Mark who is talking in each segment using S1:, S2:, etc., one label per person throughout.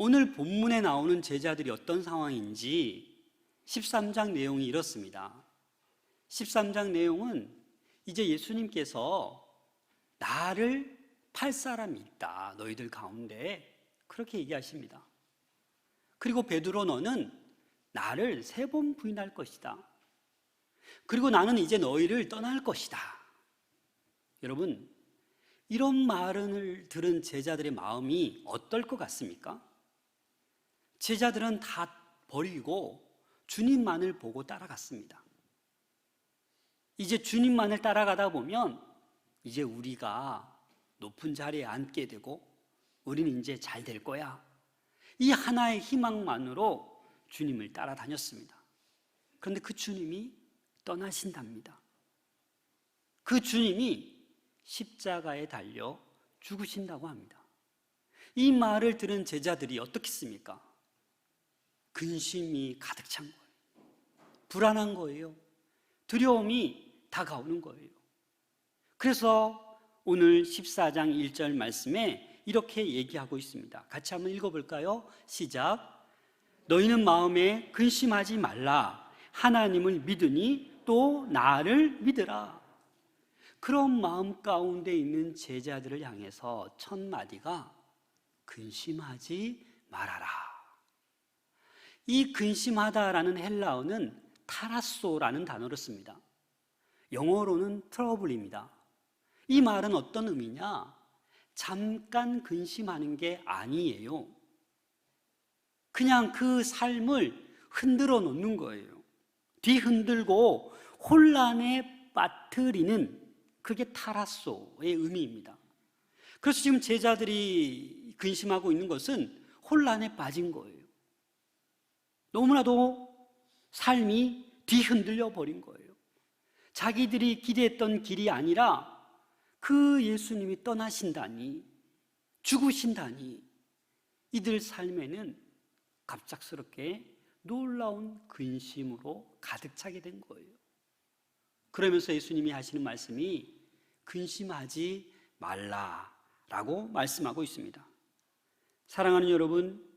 S1: 오늘 본문에 나오는 제자들이 어떤 상황인지 13장 내용이 이렇습니다. 13장 내용은 이제 예수님께서 나를 팔 사람이 있다, 너희들 가운데, 그렇게 얘기하십니다. 그리고 베드로, 너는 나를 3번 부인할 것이다. 그리고 나는 이제 너희를 떠날 것이다. 여러분, 이런 말을 들은 제자들의 마음이 어떨 것 같습니까? 제자들은 다 버리고 주님만을 보고 따라갔습니다. 이제 주님만을 따라가다 보면 이제 우리가 높은 자리에 앉게 되고 우리는 이제 잘 될 거야, 이 하나의 희망만으로 주님을 따라다녔습니다. 그런데 그 주님이 떠나신답니다. 그 주님이 십자가에 달려 죽으신다고 합니다. 이 말을 들은 제자들이 어떻겠습니까? 근심이 가득 찬 거예요. 불안한 거예요. 두려움이 다가오는 거예요. 그래서 오늘 14장 1절 말씀에 이렇게 얘기하고 있습니다. 같이 한번 읽어볼까요? 시작. 너희는 마음에 근심하지 말라. 하나님을 믿으니 또 나를 믿으라. 그런 마음 가운데 있는 제자들을 향해서 첫 마디가 근심하지 말아라. 이 근심하다라는 헬라어는 타라소라는 단어를 씁니다. 영어로는 트러블입니다. 이 말은 어떤 의미냐? 잠깐 근심하는 게 아니에요. 그냥 그 삶을 흔들어 놓는 거예요. 뒤흔들고 혼란에 빠뜨리는, 그게 타라소의 의미입니다. 그래서 지금 제자들이 근심하고 있는 것은 혼란에 빠진 거예요. 너무나도 삶이 뒤흔들려 버린 거예요. 자기들이 기대했던 길이 아니라 그 예수님이 떠나신다니, 죽으신다니, 이들 삶에는 갑작스럽게 놀라운 근심으로 가득 차게 된 거예요. 그러면서 예수님이 하시는 말씀이 근심하지 말라라고 말씀하고 있습니다. 사랑하는 여러분,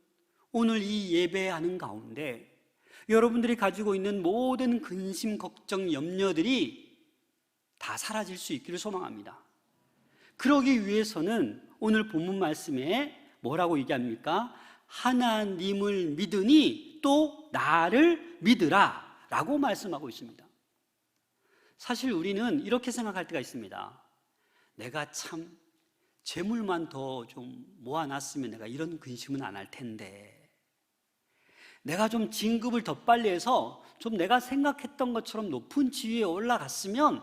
S1: 오늘 이 예배하는 가운데 여러분들이 가지고 있는 모든 근심, 걱정, 염려들이 다 사라질 수 있기를 소망합니다. 그러기 위해서는 오늘 본문 말씀에 뭐라고 얘기합니까? 하나님을 믿으니 또 나를 믿으라 라고 말씀하고 있습니다. 사실 우리는 이렇게 생각할 때가 있습니다. 내가 참 재물만 더 좀 모아놨으면 내가 이런 근심은 안 할 텐데, 내가 좀 진급을 더 빨리 해서 좀 내가 생각했던 것처럼 높은 지위에 올라갔으면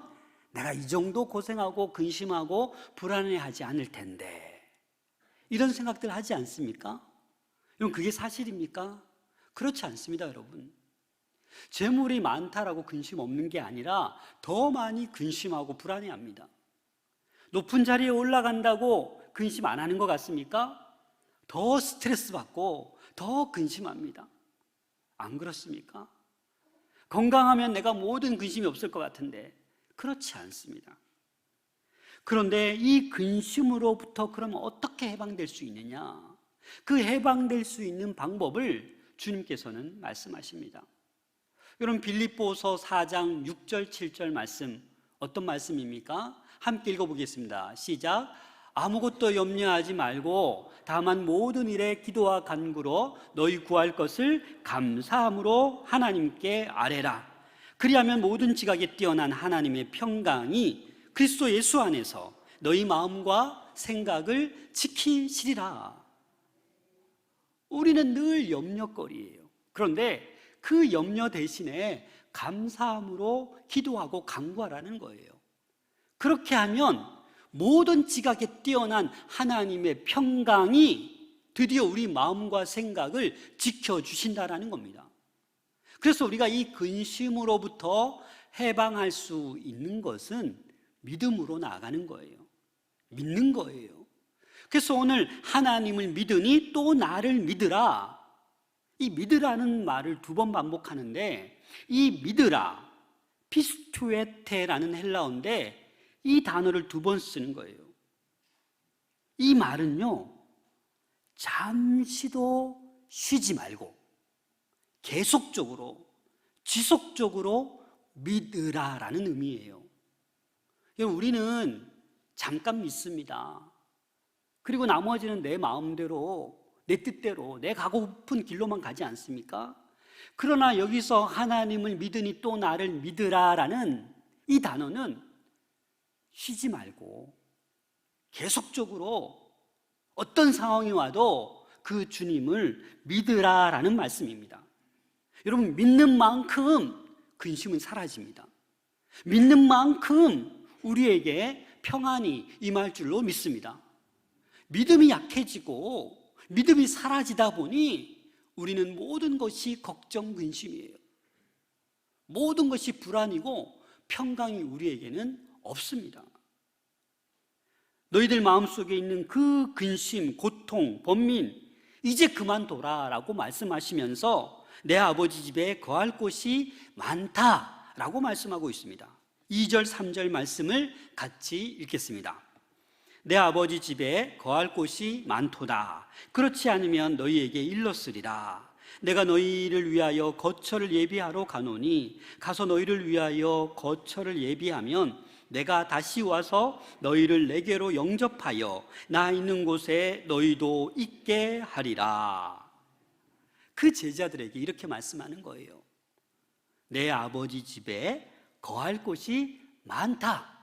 S1: 내가 이 정도 고생하고 근심하고 불안해하지 않을 텐데, 이런 생각들 하지 않습니까? 여러분, 그게 사실입니까? 그렇지 않습니다, 여러분. 재물이 많다라고 근심 없는 게 아니라 더 많이 근심하고 불안해합니다. 높은 자리에 올라간다고 근심 안 하는 것 같습니까? 더 스트레스 받고 더 근심합니다. 안 그렇습니까? 건강하면 내가 모든 근심이 없을 것 같은데 그렇지 않습니다. 그런데 이 근심으로부터 그러면 어떻게 해방될 수 있느냐? 그 해방될 수 있는 방법을 주님께서는 말씀하십니다. 여러분, 빌립보서 4장 6절 7절 말씀, 어떤 말씀입니까? 함께 읽어보겠습니다. 시작. 아무것도 염려하지 말고 다만 모든 일에 기도와 간구로 너희 구할 것을 감사함으로 하나님께 아뢰라. 그리하면 모든 지각에 뛰어난 하나님의 평강이 그리스도 예수 안에서 너희 마음과 생각을 지키시리라. 우리는 늘 염려거리예요. 그런데 그 염려 대신에 감사함으로 기도하고 간구하라는 거예요. 그렇게 하면 모든 지각에 뛰어난 하나님의 평강이 드디어 우리 마음과 생각을 지켜주신다라는 겁니다. 그래서 우리가 이 근심으로부터 해방할 수 있는 것은 믿음으로 나아가는 거예요. 믿는 거예요. 그래서 오늘 하나님을 믿으니 또 나를 믿으라. 이 믿으라는 말을 2번 반복하는데, 이 믿으라, 피스투에테라는 헬라어인데 이 단어를 2번 쓰는 거예요. 이 말은요, 잠시도 쉬지 말고 계속적으로 지속적으로 믿으라라는 의미예요. 우리는 잠깐 믿습니다. 그리고 나머지는 내 마음대로, 내 뜻대로, 내 가고 싶은 길로만 가지 않습니까? 그러나 여기서 하나님을 믿으니 또 나를 믿으라라는 이 단어는 쉬지 말고 계속적으로 어떤 상황이 와도 그 주님을 믿으라라는 말씀입니다. 여러분, 믿는 만큼 근심은 사라집니다. 믿는 만큼 우리에게 평안이 임할 줄로 믿습니다. 믿음이 약해지고 믿음이 사라지다 보니 우리는 모든 것이 걱정, 근심이에요. 모든 것이 불안이고 평강이 우리에게는 없습니다. 너희들 마음속에 있는 그 근심, 고통, 번민 이제 그만둬라라고 말씀하시면서 내 아버지 집에 거할 곳이 많다라고 말씀하고 있습니다. 2절, 3절 말씀을 같이 읽겠습니다. 내 아버지 집에 거할 곳이 많도다. 그렇지 않으면 너희에게 일렀으리라. 내가 너희를 위하여 거처를 예비하러 가노니 가서 너희를 위하여 거처를 예비하면 내가 다시 와서 너희를 내게로 영접하여 나 있는 곳에 너희도 있게 하리라. 그 제자들에게 이렇게 말씀하는 거예요. 내 아버지 집에 거할 곳이 많다.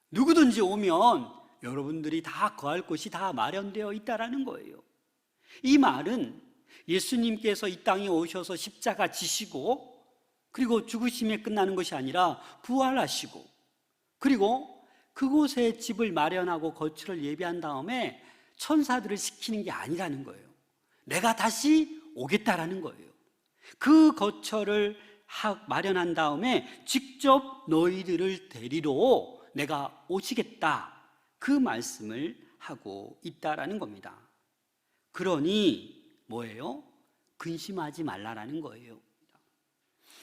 S1: 누구든지 오면 여러분들이 다 거할 곳이 다 마련되어 있다라는 거예요. 이 말은 예수님께서 이 땅에 오셔서 십자가 지시고 그리고 죽으심에 끝나는 것이 아니라 부활하시고 그리고 그곳에 집을 마련하고 거처를 예비한 다음에 천사들을 시키는 게 아니라는 거예요. 내가 다시 오겠다라는 거예요. 그 거처를 마련한 다음에 직접 너희들을 데리러 내가 오시겠다, 그 말씀을 하고 있다라는 겁니다. 그러니 뭐예요? 근심하지 말라라는 거예요.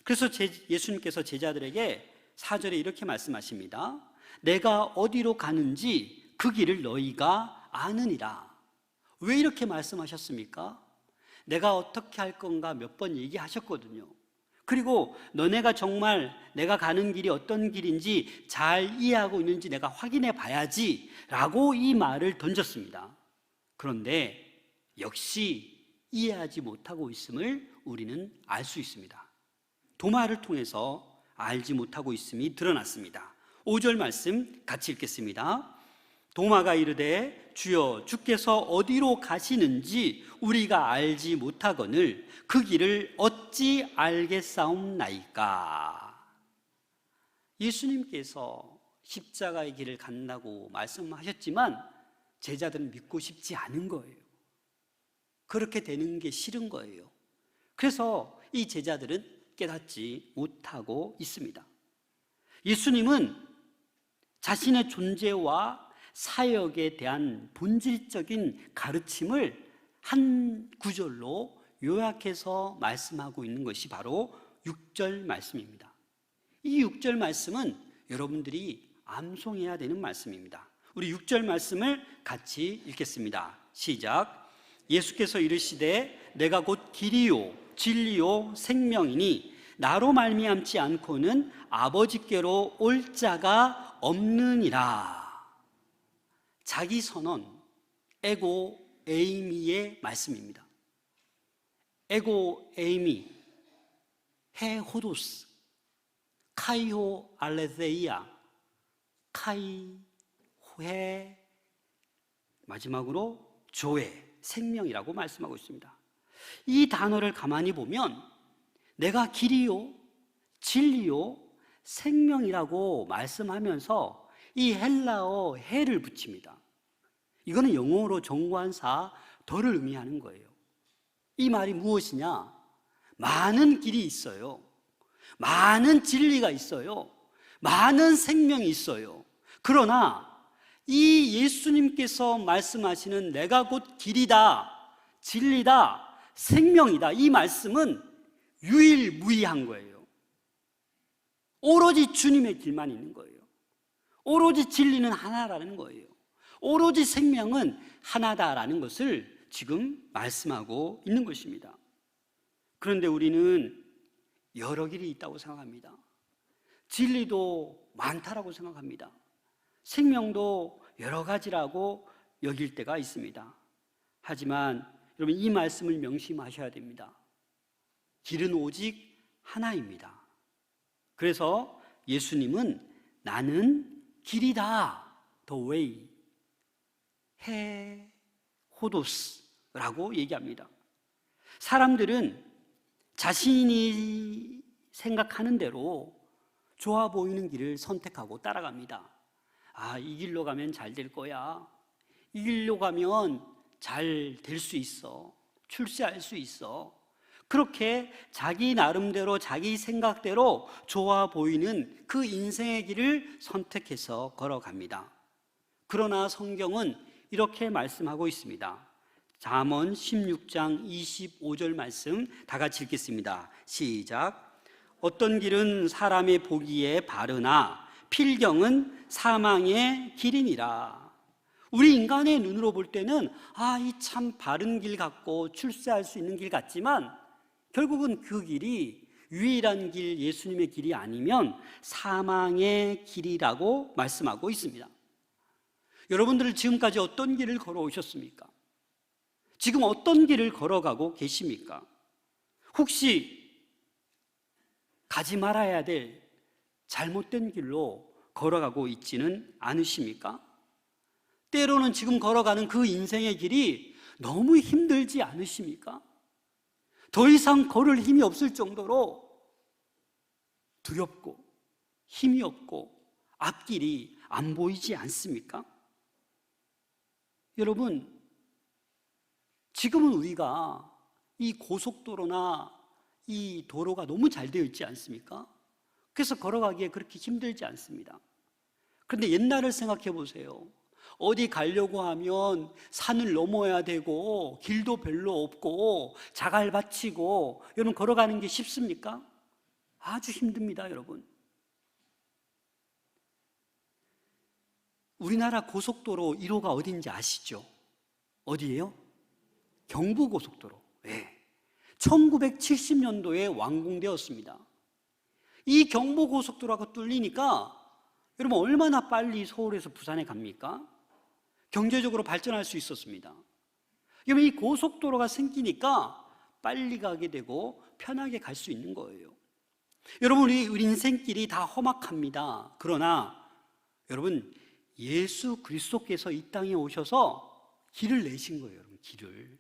S1: 그래서 예수님께서 제자들에게 4절에 이렇게 말씀하십니다. 내가 어디로 가는지 그 길을 너희가 아느니라. 왜 이렇게 말씀하셨습니까? 내가 어떻게 할 건가 몇 번 얘기하셨거든요. 그리고 너네가 정말 내가 가는 길이 어떤 길인지 잘 이해하고 있는지 내가 확인해 봐야지 라고 이 말을 던졌습니다. 그런데 역시 이해하지 못하고 있음을 우리는 알 수 있습니다. 도마를 통해서 알지 못하고 있음이 드러났습니다. 5절 말씀 같이 읽겠습니다. 도마가 이르되 주여 주께서 어디로 가시는지 우리가 알지 못하거늘 그 길을 어찌 알겠사옵나이까. 예수님께서 십자가의 길을 간다고 말씀하셨지만 제자들은 믿고 싶지 않은 거예요. 그렇게 되는 게 싫은 거예요. 그래서 이 제자들은 깨닫지 못하고 있습니다. 예수님은 자신의 존재와 사역에 대한 본질적인 가르침을 한 구절로 요약해서 말씀하고 있는 것이 바로 6절 말씀입니다. 이 6절 말씀은 여러분들이 암송해야 되는 말씀입니다. 우리 6절 말씀을 같이 읽겠습니다. 시작. 예수께서 이르시되 내가 곧 길이요 진리요 생명이니 나로 말미암지 않고는 아버지께로 올 자가 없느니라. 자기 선언, 에고 에이미의 말씀입니다. 에고 에이미, 해 호도스, 카이호 알레세이아, 카이 회, 마지막으로 조에, 생명이라고 말씀하고 있습니다. 이 단어를 가만히 보면 내가 길이요 진리요 생명이라고 말씀하면서 이 헬라어 해를 붙입니다. 이거는 영어로 정관사 더를 의미하는 거예요. 이 말이 무엇이냐? 많은 길이 있어요. 많은 진리가 있어요. 많은 생명이 있어요. 그러나 이 예수님께서 말씀하시는 내가 곧 길이다, 진리다, 생명이다, 이 말씀은 유일무이한 거예요. 오로지 주님의 길만 있는 거예요. 오로지 진리는 하나라는 거예요. 오로지 생명은 하나다라는 것을 지금 말씀하고 있는 것입니다. 그런데 우리는 여러 길이 있다고 생각합니다. 진리도 많다라고 생각합니다. 생명도 여러 가지라고 여길 때가 있습니다. 하지만 여러분, 이 말씀을 명심하셔야 됩니다. 길은 오직 하나입니다. 그래서 예수님은 나는 길이다, the way, 호도스라고 얘기합니다. 사람들은 자신이 생각하는 대로 좋아 보이는 길을 선택하고 따라갑니다. 아, 이 길로 가면 잘 될 거야. 이 길로 가면 잘 될 수 있어. 출세할 수 있어. 그렇게 자기 나름대로 자기 생각대로 좋아 보이는 그 인생의 길을 선택해서 걸어갑니다. 그러나 성경은 이렇게 말씀하고 있습니다. 잠언 16장 25절 말씀 다 같이 읽겠습니다. 시작. 어떤 길은 사람의 보기에 바르나 필경은 사망의 길이니라. 우리 인간의 눈으로 볼 때는 이 참 바른 길 같고 출세할 수 있는 길 같지만 결국은 그 길이 유일한 길, 예수님의 길이 아니면 사망의 길이라고 말씀하고 있습니다. 여러분들은 지금까지 어떤 길을 걸어오셨습니까? 지금 어떤 길을 걸어가고 계십니까? 혹시 가지 말아야 될 잘못된 길로 걸어가고 있지는 않으십니까? 때로는 지금 걸어가는 그 인생의 길이 너무 힘들지 않으십니까? 더 이상 걸을 힘이 없을 정도로 두렵고 힘이 없고 앞길이 안 보이지 않습니까? 여러분, 지금은 우리가 이 고속도로나 이 도로가 너무 잘 되어 있지 않습니까? 그래서 걸어가기에 그렇게 힘들지 않습니다. 그런데 옛날을 생각해 보세요. 어디 가려고 하면 산을 넘어야 되고 길도 별로 없고 자갈 받치고, 여러분 걸어가는 게 쉽습니까? 아주 힘듭니다, 여러분. 우리나라 고속도로 1호가 어딘지 아시죠? 어디예요? 경부고속도로. 네. 1970년도에 완공되었습니다. 이 경부고속도로가 뚫리니까 여러분 얼마나 빨리 서울에서 부산에 갑니까? 경제적으로 발전할 수 있었습니다. 여러분, 이 고속도로가 생기니까 빨리 가게 되고 편하게 갈 수 있는 거예요. 여러분, 우리 인생길이 다 험악합니다. 그러나 여러분, 예수 그리스도께서 이 땅에 오셔서 길을 내신 거예요. 여러분, 길을.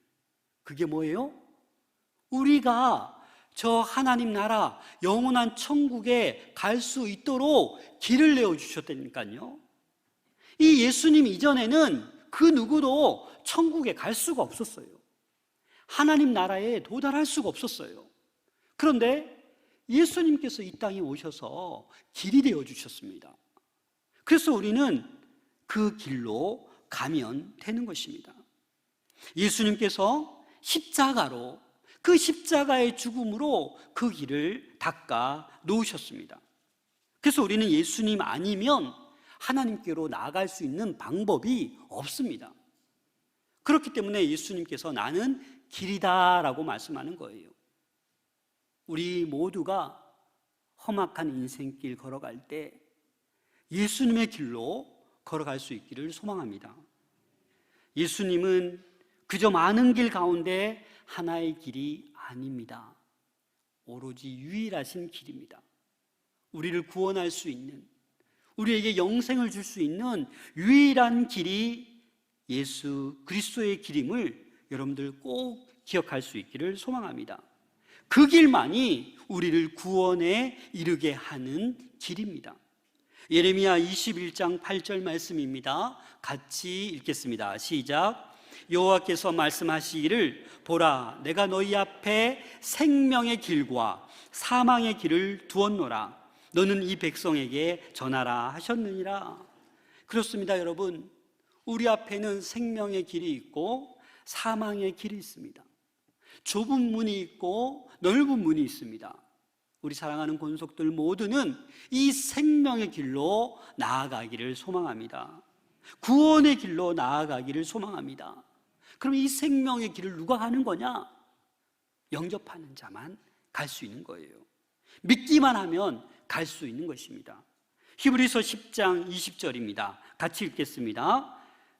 S1: 그게 뭐예요? 우리가 저 하나님 나라 영원한 천국에 갈 수 있도록 길을 내어주셨다니까요. 이 예수님 이전에는 그 누구도 천국에 갈 수가 없었어요. 하나님 나라에 도달할 수가 없었어요. 그런데 예수님께서 이 땅에 오셔서 길이 되어주셨습니다. 그래서 우리는 그 길로 가면 되는 것입니다. 예수님께서 십자가로, 그 십자가의 죽음으로 그 길을 닦아 놓으셨습니다. 그래서 우리는 예수님 아니면 하나님께로 나아갈 수 있는 방법이 없습니다. 그렇기 때문에 예수님께서 나는 길이다라고 말씀하는 거예요. 우리 모두가 험악한 인생길 걸어갈 때 예수님의 길로 걸어갈 수 있기를 소망합니다. 예수님은 그저 많은 길 가운데 하나의 길이 아닙니다. 오로지 유일하신 길입니다. 우리를 구원할 수 있는, 우리에게 영생을 줄 수 있는 유일한 길이 예수 그리스도의 길임을 여러분들 꼭 기억할 수 있기를 소망합니다. 그 길만이 우리를 구원에 이르게 하는 길입니다. 예레미야 21장 8절 말씀입니다. 같이 읽겠습니다. 시작. 여호와께서 말씀하시기를 보라, 내가 너희 앞에 생명의 길과 사망의 길을 두었노라. 너는 이 백성에게 전하라 하셨느니라. 그렇습니다, 여러분. 우리 앞에는 생명의 길이 있고 사망의 길이 있습니다. 좁은 문이 있고 넓은 문이 있습니다. 우리 사랑하는 권속들 모두는 이 생명의 길로 나아가기를 소망합니다. 구원의 길로 나아가기를 소망합니다. 그럼 이 생명의 길을 누가 가는 거냐? 영접하는 자만 갈 수 있는 거예요. 믿기만 하면 갈 수 있는 것입니다. 히브리서 10장 20절입니다. 같이 읽겠습니다.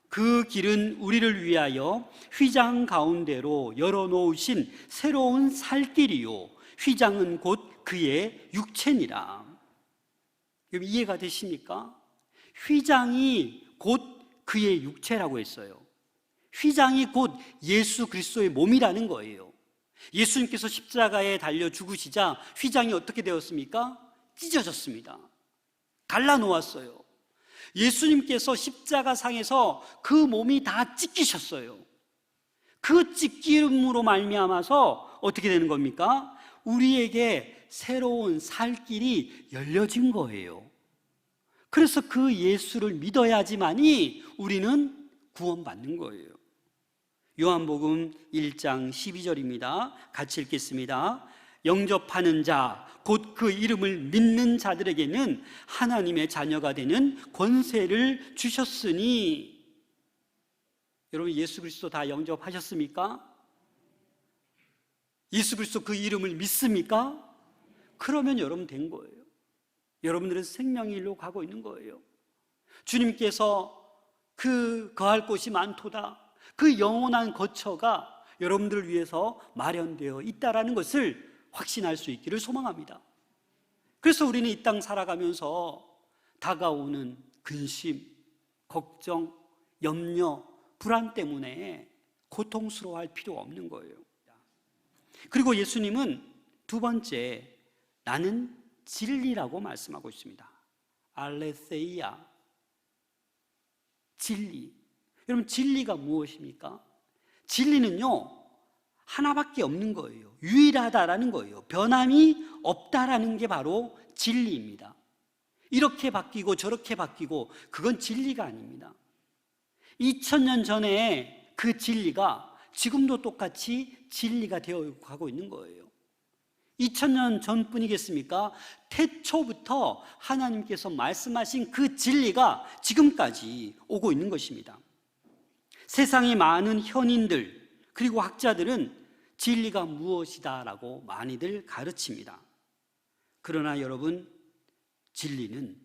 S1: 그 길은 우리를 위하여 휘장 가운데로 열어놓으신 새로운 살 길이요 휘장은 곧 그의 육체니라. 여러분 이해가 되십니까? 휘장이 곧 그의 육체라고 했어요. 휘장이 곧 예수 그리스도의 몸이라는 거예요. 예수님께서 십자가에 달려 죽으시자 휘장이 어떻게 되었습니까? 찢어졌습니다. 갈라놓았어요. 예수님께서 십자가 상에서 그 몸이 다 찢기셨어요. 그 찢김으로 말미암아서 어떻게 되는 겁니까? 우리에게 새로운 살 길이 열려진 거예요. 그래서 그 예수를 믿어야지만이 우리는 구원받는 거예요. 요한복음 1장 12절입니다. 같이 읽겠습니다. 영접하는 자, 곧 그 이름을 믿는 자들에게는 하나님의 자녀가 되는 권세를 주셨으니. 여러분 예수 그리스도 다 영접하셨습니까? 예수 그리스도 그 이름을 믿습니까? 그러면 여러분 된 거예요. 여러분들은 생명의 일로 가고 있는 거예요. 주님께서 그 거할 곳이 많도다, 그 영원한 거처가 여러분들을 위해서 마련되어 있다라는 것을 확신할 수 있기를 소망합니다. 그래서 우리는 이 땅 살아가면서 다가오는 근심, 걱정, 염려, 불안 때문에 고통스러워할 필요가 없는 거예요. 그리고 예수님은 두 번째, 나는 진리라고 말씀하고 있습니다. 알레세이아, 진리. 여러분 진리가 무엇입니까? 진리는요 하나밖에 없는 거예요. 유일하다라는 거예요. 변함이 없다라는 게 바로 진리입니다. 이렇게 바뀌고 저렇게 바뀌고 그건 진리가 아닙니다. 2000년 전에 그 진리가 지금도 똑같이 진리가 되어 가고 있는 거예요. 2000년 전뿐이겠습니까? 태초부터 하나님께서 말씀하신 그 진리가 지금까지 오고 있는 것입니다. 세상의 많은 현인들 그리고 학자들은 진리가 무엇이다라고 많이들 가르칩니다. 그러나 여러분, 진리는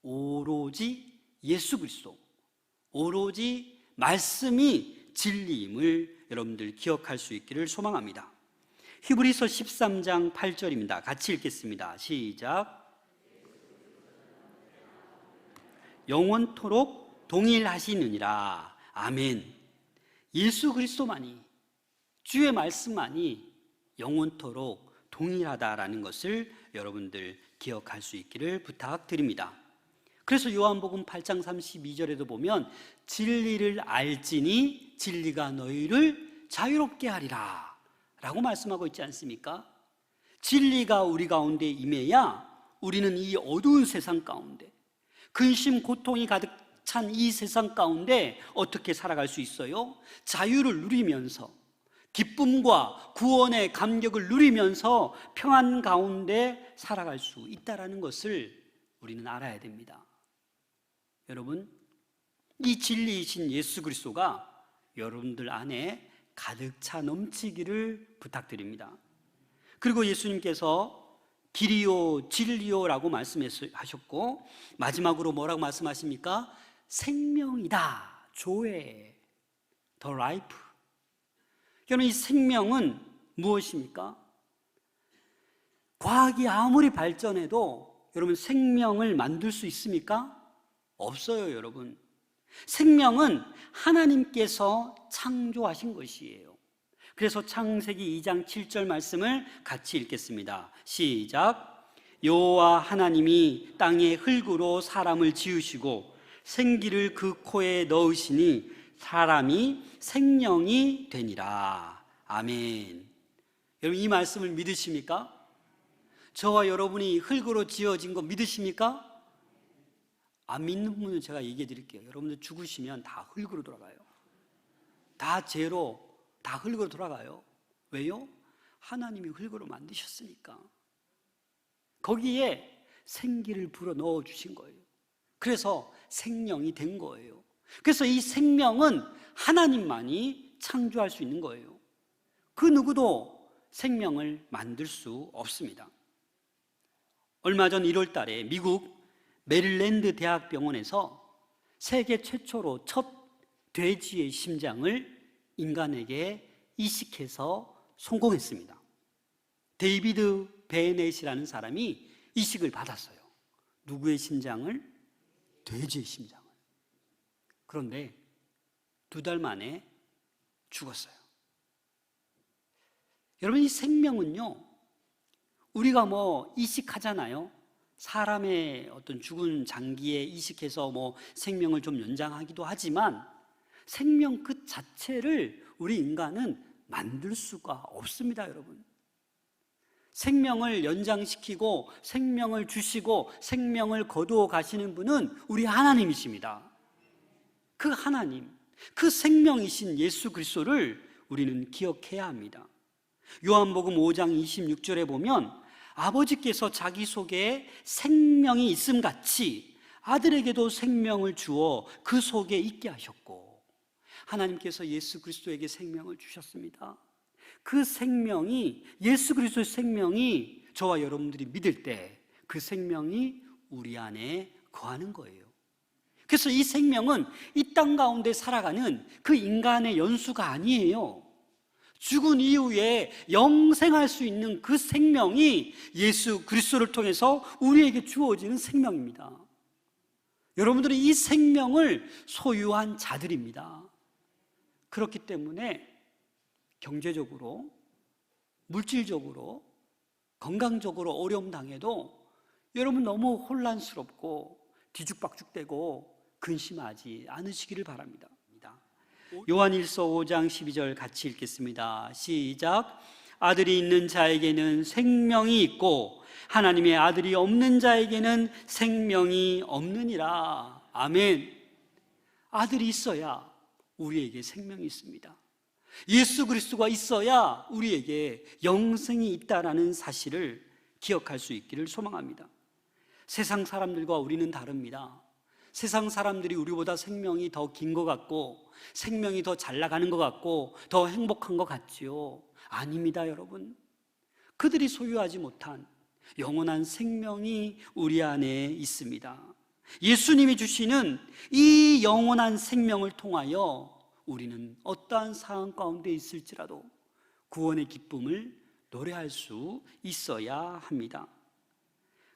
S1: 오로지 예수 그리스도, 오로지 말씀이 진리임을 여러분들 기억할 수 있기를 소망합니다. 히브리서 13장 8절입니다. 같이 읽겠습니다. 시작. 영원토록 동일하시느니라. 아멘. 예수 그리스도만이, 주의 말씀만이 영원토록 동일하다라는 것을 여러분들 기억할 수 있기를 부탁드립니다. 그래서 요한복음 8장 32절에도 보면 진리를 알지니 진리가 너희를 자유롭게 하리라 라고 말씀하고 있지 않습니까? 진리가 우리 가운데 임해야 우리는 이 어두운 세상 가운데, 근심 고통이 가득 찬 이 세상 가운데 어떻게 살아갈 수 있어요? 자유를 누리면서, 기쁨과 구원의 감격을 누리면서 평안 가운데 살아갈 수 있다는 것을 우리는 알아야 됩니다. 여러분, 이 진리이신 예수 그리스도가 여러분들 안에 가득 차 넘치기를 부탁드립니다. 그리고 예수님께서 길이요 진리요라고 말씀하셨고 마지막으로 뭐라고 말씀하십니까? 생명이다, 조회, the life. 여러분, 이 생명은 무엇입니까? 과학이 아무리 발전해도 여러분 생명을 만들 수 있습니까? 없어요. 여러분, 생명은 하나님께서 창조하신 것이에요. 그래서 창세기 2장 7절 말씀을 같이 읽겠습니다. 시작. 여호와 하나님이 땅의 흙으로 사람을 지으시고 생기를 그 코에 넣으시니 사람이 생명이 되니라. 아멘. 여러분, 이 말씀을 믿으십니까? 저와 여러분이 흙으로 지어진 거 믿으십니까? 안 믿는 분은 제가 얘기해 드릴게요. 여러분들 죽으시면 다 흙으로 돌아가요. 다 죄로, 다 흙으로 돌아가요. 왜요? 하나님이 흙으로 만드셨으니까. 거기에 생기를 불어 넣어 주신 거예요. 그래서 생명이 된 거예요. 그래서 이 생명은 하나님만이 창조할 수 있는 거예요. 그 누구도 생명을 만들 수 없습니다. 얼마 전 1월 달에 미국 메릴랜드 대학병원에서 세계 최초로 첫 돼지의 심장을 인간에게 이식해서 성공했습니다. 데이비드 베넷이라는 사람이 이식을 받았어요. 누구의 심장을? 돼지의 심장을. 그런데 2달 만에 죽었어요. 여러분, 이 생명은요, 우리가 이식하잖아요. 사람의 어떤 죽은 장기에 이식해서 생명을 좀 연장하기도 하지만 생명 그 자체를 우리 인간은 만들 수가 없습니다, 여러분. 생명을 연장시키고 생명을 주시고 생명을 거두어 가시는 분은 우리 하나님이십니다. 그 하나님, 그 생명이신 예수 그리스도를 우리는 기억해야 합니다. 요한복음 5장 26절에 보면 아버지께서 자기 속에 생명이 있음 같이 아들에게도 생명을 주어 그 속에 있게 하셨고, 하나님께서 예수 그리스도에게 생명을 주셨습니다. 그 생명이, 예수 그리스도의 생명이 저와 여러분들이 믿을 때 그 생명이 우리 안에 거하는 거예요. 그래서 이 생명은 이 땅 가운데 살아가는 그 인간의 연수가 아니에요. 죽은 이후에 영생할 수 있는 그 생명이 예수 그리스도를 통해서 우리에게 주어지는 생명입니다. 여러분들은 이 생명을 소유한 자들입니다. 그렇기 때문에 경제적으로, 물질적으로, 건강적으로 어려움 당해도 여러분 너무 혼란스럽고 뒤죽박죽되고 근심하지 않으시기를 바랍니다. 요한일서 5장 12절 같이 읽겠습니다. 시작. 아들이 있는 자에게는 생명이 있고 하나님의 아들이 없는 자에게는 생명이 없느니라. 아멘. 아들이 있어야 우리에게 생명이 있습니다. 예수 그리스도가 있어야 우리에게 영생이 있다라는 사실을 기억할 수 있기를 소망합니다. 세상 사람들과 우리는 다릅니다. 세상 사람들이 우리보다 생명이 더 긴 것 같고 생명이 더 잘 나가는 것 같고 더 행복한 것 같지요. 아닙니다, 여러분. 그들이 소유하지 못한 영원한 생명이 우리 안에 있습니다. 예수님이 주시는 이 영원한 생명을 통하여 우리는 어떠한 상황 가운데 있을지라도 구원의 기쁨을 노래할 수 있어야 합니다.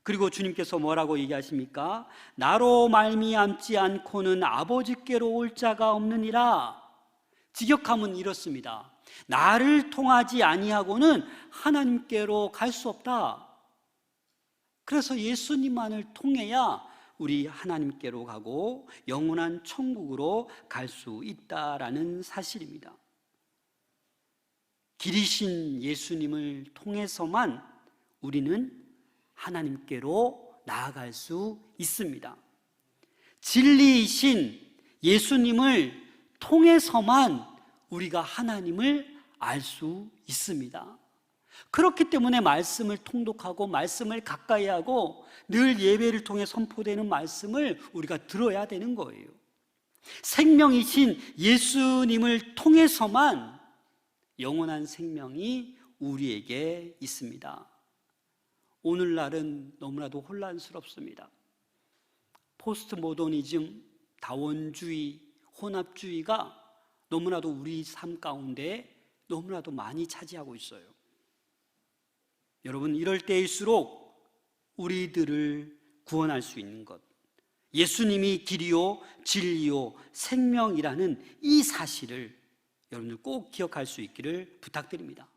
S1: 그리고 주님께서 뭐라고 얘기하십니까? 나로 말미암지 않고는 아버지께로 올 자가 없느니라. 직역하면 이렇습니다. 나를 통하지 아니하고는 하나님께로 갈 수 없다. 그래서 예수님만을 통해야 우리 하나님께로 가고 영원한 천국으로 갈 수 있다라는 사실입니다. 길이신 예수님을 통해서만 우리는 하나님께로 나아갈 수 있습니다. 진리이신 예수님을 통해서만 우리가 하나님을 알 수 있습니다. 그렇기 때문에 말씀을 통독하고 말씀을 가까이 하고 늘 예배를 통해 선포되는 말씀을 우리가 들어야 되는 거예요. 생명이신 예수님을 통해서만 영원한 생명이 우리에게 있습니다. 오늘날은 너무나도 혼란스럽습니다. 포스트 모더니즘, 다원주의, 혼합주의가 너무나도 우리 삶 가운데 너무나도 많이 차지하고 있어요. 여러분, 이럴 때일수록 우리들을 구원할 수 있는 것, 예수님이 길이요 진리요 생명이라는 이 사실을 여러분들 꼭 기억할 수 있기를 부탁드립니다.